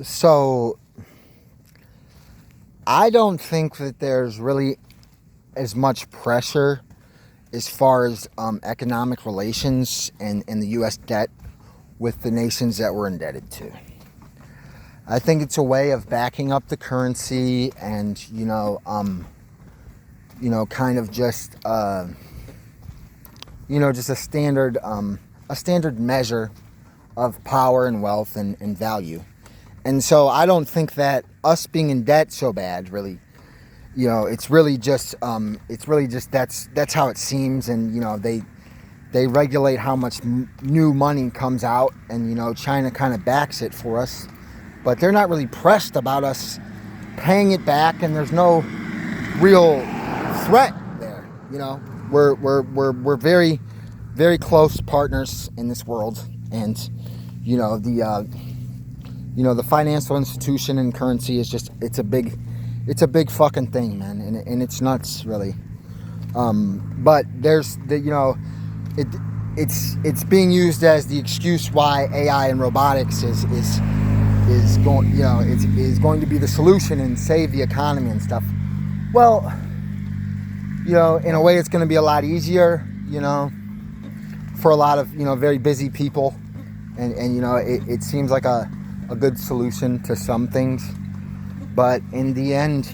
So I don't think that there's really as much pressure as far as economic relations and the U.S. debt with the nations that we're indebted to. I think it's a way of backing up the currency and, kind of just, just a standard measure of power and wealth and value. And so I don't think that us being in debt so bad really, it's really just that's how it seems. And, they regulate how much new money comes out, and, China kind of backs it for us, but they're not really pressed about us paying it back. And there's no real threat there. We're very, very close partners in this world. And, the financial institution and currency is just, it's a big fucking thing, man. And it's nuts, really. But there's it's being used as the excuse why AI and robotics is going, is going to be the solution and save the economy and stuff. Well, in a way it's going to be a lot easier, for a lot of, very busy people. And it seems like a good solution to some things. But in the end,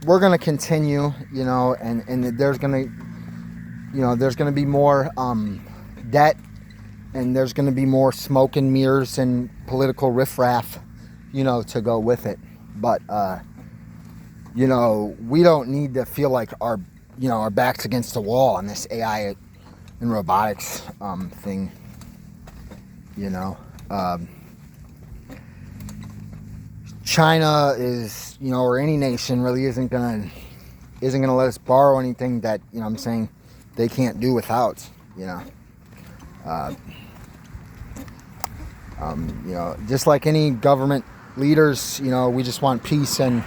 we're going to continue, and there's going to be more debt, and there's going to be more smoke and mirrors and political riffraff, to go with it. But, we don't need to feel like our backs against the wall on this AI and robotics thing. China is, or any nation really isn't gonna let us borrow anything that, I'm saying, they can't do without. Just like any government leaders, we just want peace and,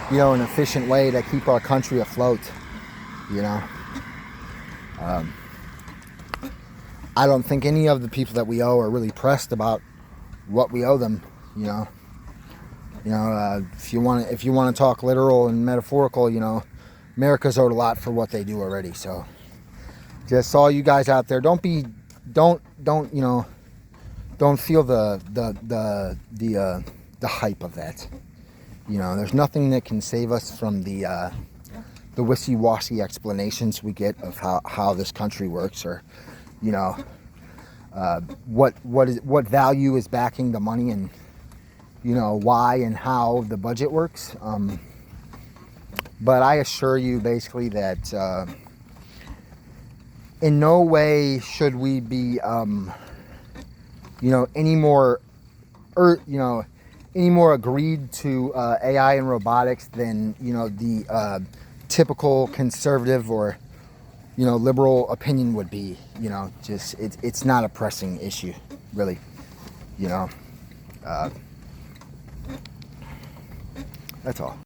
an efficient way to keep our country afloat. I don't think any of the people that we owe are really pressed about what we owe them. If you want to talk literal and metaphorical, America's owed a lot for what they do already. So, just all you guys out there, don't feel the hype of that. There's nothing that can save us from the wishy-washy explanations we get of how this country works, or what value is backing the money, and why and how the budget works. But I assure you basically that in no way should we be any more agreed to AI and robotics than the typical conservative or liberal opinion would be. Just it's not a pressing issue, really. That's all.